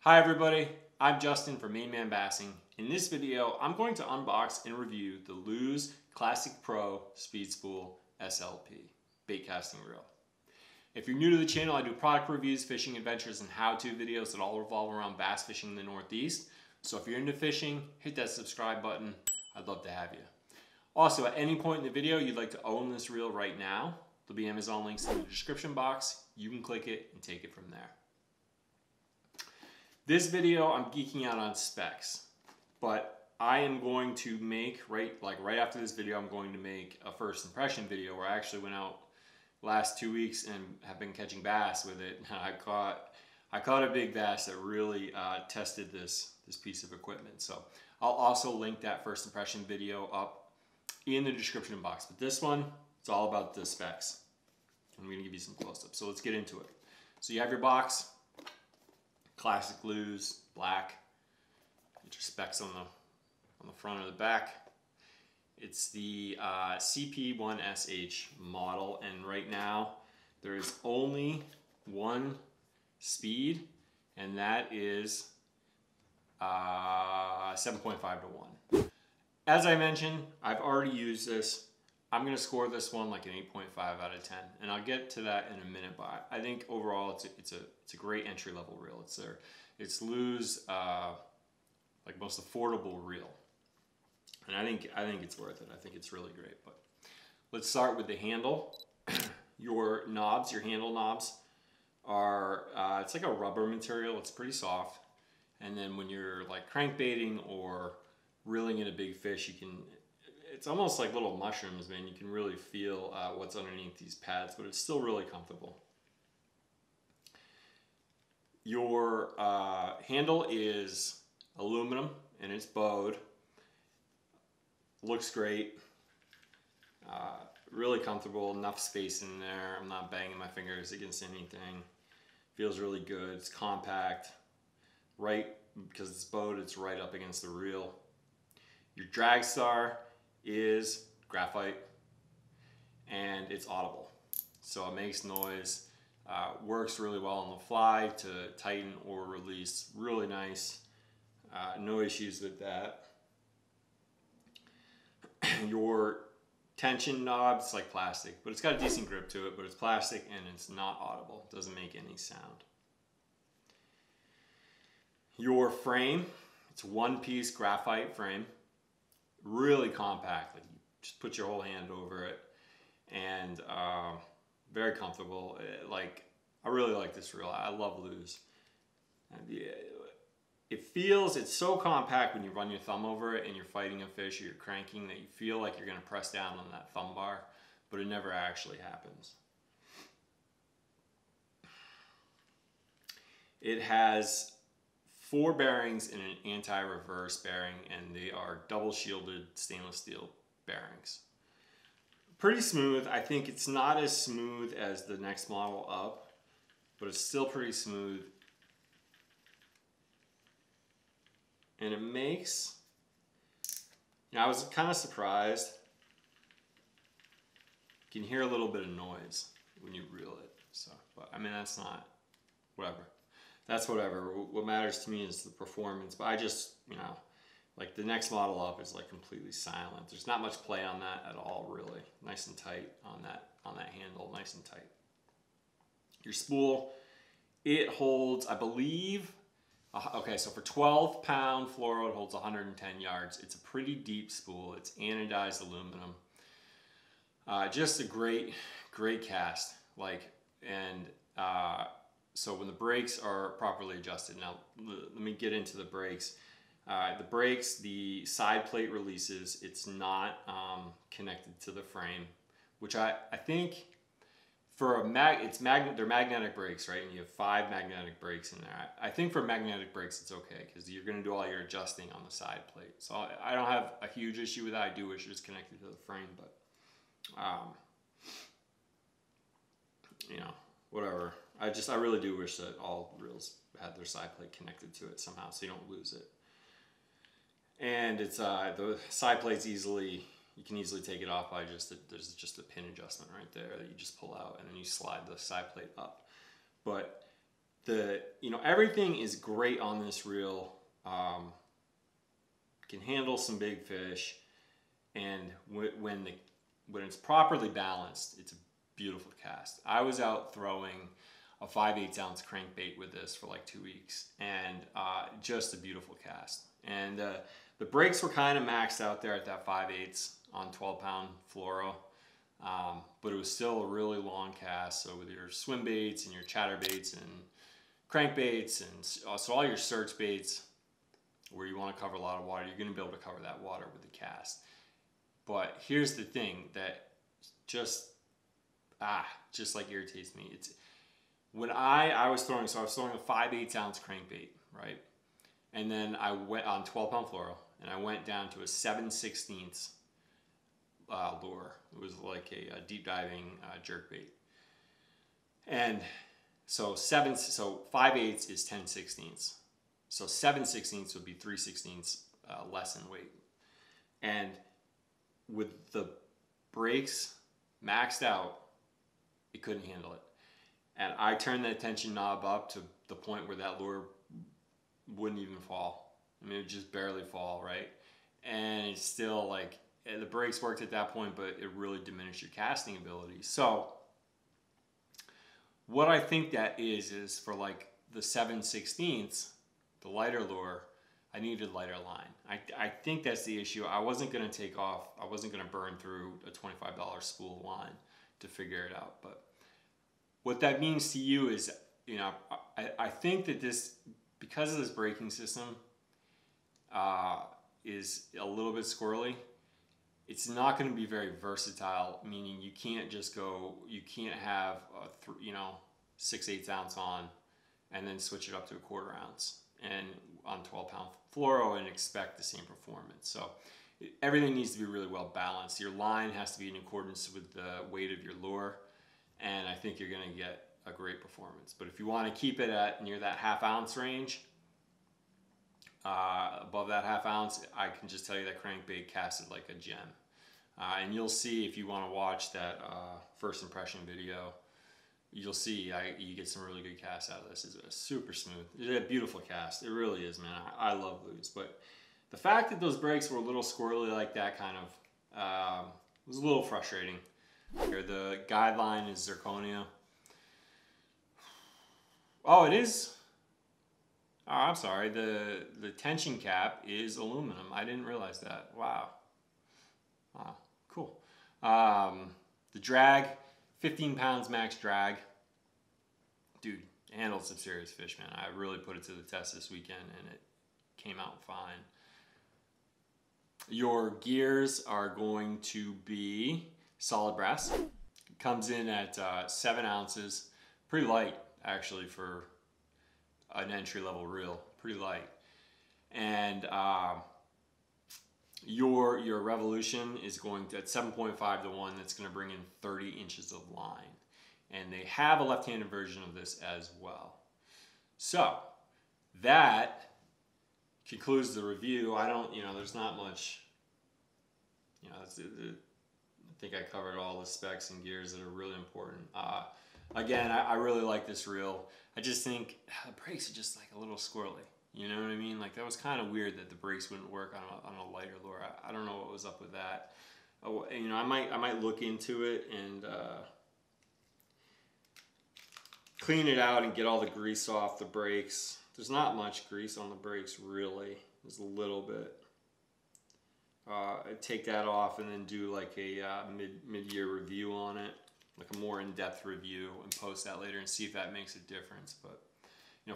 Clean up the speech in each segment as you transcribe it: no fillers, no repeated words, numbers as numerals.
Hi everybody, I'm Justin from Main Man Bassing. In this video, I'm going to unbox and review the Lews Classic Pro Speed Spool SLP bait casting reel. If you're new to the channel, I do product reviews, fishing adventures, and how-to videos that all revolve around bass fishing in the Northeast. So if you're into fishing, hit that subscribe button. I'd love to have you. Also, at any point in the video you'd like to own this reel right now, there'll be Amazon links in the description box. You can click it and take it from there. This video, I'm geeking out on specs, but I am going to make, right after this video, I'm going to make a first impression video where I actually went out last 2 weeks and have been catching bass with it. I caught a big bass that really tested this piece of equipment. So I'll also link that first impression video up in the description box. But this one, it's all about the specs. I'm gonna give you some close-ups. So let's get into it. So you have your box. Classic Lews, black. Get your specs on the front or the back. It's the CP1SH model, and right now there is only one speed, and that is 7.5 to 1. As I mentioned, I've already used this. I'm going to score this one like an 8.5 out of 10, and I'll get to that in a minute. But I think overall it's a great entry level reel. It's Lews like most affordable reel, and I think it's worth it. I think it's really great. But let's start with the handle. Your knobs, your handle knobs, are it's like a rubber material. It's pretty soft, and then when you're like crankbaiting or reeling in a big fish, you can. It's almost like little mushrooms, man. You can really feel what's underneath these pads, but it's still really comfortable. Your handle is aluminum and it's bowed. Looks great. Really comfortable, enough space in there. I'm not banging my fingers against anything. Feels really good. It's compact. Right, because it's bowed, it's right up against the reel. Your drag star is graphite and it's audible, so it makes noise, works really well on the fly to tighten or release. Really nice, no issues with that. Your tension knob's like plastic, but it's got a decent grip to it, but it's plastic and it's not audible. It doesn't make any sound. Your frame, it's one piece graphite frame. Really compact, like you just put your whole hand over it, and very comfortable. I really like this reel. I love Lews. It's so compact when you run your thumb over it and you're fighting a fish or you're cranking that you feel like you're gonna press down on that thumb bar, but it never actually happens. It has 4 bearings and an anti-reverse bearing, and they are double shielded stainless steel bearings. Pretty smooth. I think it's not as smooth as the next model up, but it's still pretty smooth. And it makes, I was kind of surprised. You can hear a little bit of noise when you reel it. So, but I mean, that's not, whatever. That's whatever. What matters to me is the performance. But I just, like the next model up is like completely silent. There's not much play on that at all, really. Nice and tight on that handle, nice and tight. Your spool, it holds, I believe, okay, so for 12-pound fluoro, it holds 110 yards. It's a pretty deep spool. It's anodized aluminum. Just a great cast. So when the brakes are properly adjusted, now let me get into the brakes. The side plate releases. It's not connected to the frame, which I think for they're magnetic brakes, right? And you have 5 magnetic brakes in there. I think for magnetic brakes it's okay because you're going to do all your adjusting on the side plate. So I don't have a huge issue with that. I do wish it was connected to the frame, but whatever. I really do wish that all reels had their side plate connected to it somehow so you don't lose it. And it's the side plate's you can easily take it off by there's just a pin adjustment right there that you just pull out and then you slide the side plate up. But everything is great on this reel. Can handle some big fish, and when it's properly balanced, it's a beautiful cast. I was out throwing a 5/8 ounce crankbait with this for like 2 weeks, and just a beautiful cast. And the brakes were kind of maxed out there at that 5/8 on 12-pound fluoro, but it was still a really long cast. So with your swim baits and your chatter baits and crankbaits and so all your search baits where you want to cover a lot of water, you're going to be able to cover that water with the cast. But here's the thing that just like irritates me. It's when I was throwing a 5/8 ounce crankbait, right? And then I went on 12-pound fluoro, and I went down to a 7/16 lure. It was like a deep diving jerk bait. And so 5/8 is 10/16. So 7/16 would be 3/16 less in weight. And with the brakes maxed out, it couldn't handle it. And I turned the tension knob up to the point where that lure wouldn't even fall. I mean, it would just barely fall, right? And it's still like, the brakes worked at that point, but it really diminished your casting ability. So what I think that is for like the 7/16, the lighter lure, I needed lighter line. I think that's the issue. I wasn't going to I wasn't going to burn through a $25 spool of line to figure it out. But what that means to you is, I think that because of this braking system is a little bit squirrely, it's not going to be very versatile, meaning you can't have a 6/8 ounce on and then switch it up to a 1/4 ounce and on 12-pound fluoro and expect the same performance. So everything needs to be really well balanced. Your line has to be in accordance with the weight of your lure, and I think you're going to get a great performance. But if you want to keep it at near that 1/2 ounce range, above that 1/2 ounce, I can just tell you that crankbait casted like a gem. And you'll see, if you want to watch that first impression video, you'll see you get some really good casts out of this. It's super smooth. It's a beautiful cast. It really is, man. I love Lews. But the fact that those brakes were a little squirrely like that kind of was a little frustrating. Here, the guideline is zirconia. Oh, it is? Oh, I'm sorry. The tension cap is aluminum. I didn't realize that. Wow. Wow, cool. The drag, 15 pounds max drag. Dude, handled some serious fish, man. I really put it to the test this weekend, and it came out fine. Your gears are going to be solid brass. It comes in at 7 ounces. Pretty light, actually, for an entry-level reel. Pretty light. And your revolution is going to, at 7.5 to 1, that's going to bring in 30 inches of line. And they have a left-handed version of this as well. So that concludes the review. I don't, there's not much, I think I covered all the specs and gears that are really important. Again, I really like this reel. I just think the brakes are just like a little squirrely. You know what I mean? Like, that was kind of weird that the brakes wouldn't work on a lighter lure. I don't know what was up with that. I might look into it and clean it out and get all the grease off the brakes. There's not much grease on the brakes, really. There's a little bit. I'd take that off and then do like a mid-year review on it, like a more in-depth review, and post that later and see if that makes a difference. But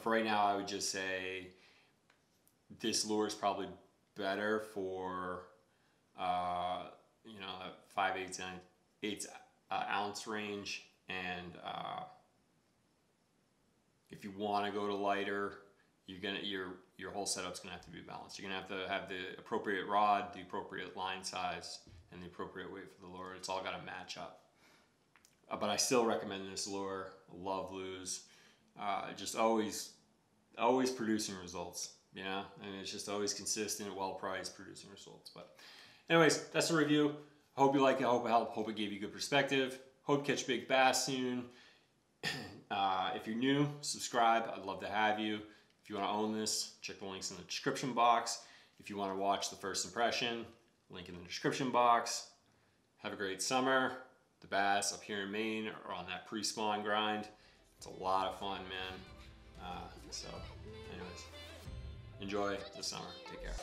for right now, I would just say this lure is probably better for that 5/8 ounce range, and if you want to go to lighter, your whole setup's gonna have to be balanced. You're gonna have to have the appropriate rod, the appropriate line size, and the appropriate weight for the lure. It's all got to match up. But I still recommend this lure. I love Lews. Just always producing results, and it's just always consistent, well-priced, producing results. But anyways, that's a review. I hope you like it. I hope it helped. Hope it gave you good perspective. Hope to catch big bass soon. If you're new, subscribe. I'd love to have you. If you want to own this, check the links in the description box. If you want to watch the first impression, link in the description box. Have a great summer. The bass up here in Maine are on that pre-spawn grind. It's a lot of fun, man. So anyways, enjoy the summer. Take care.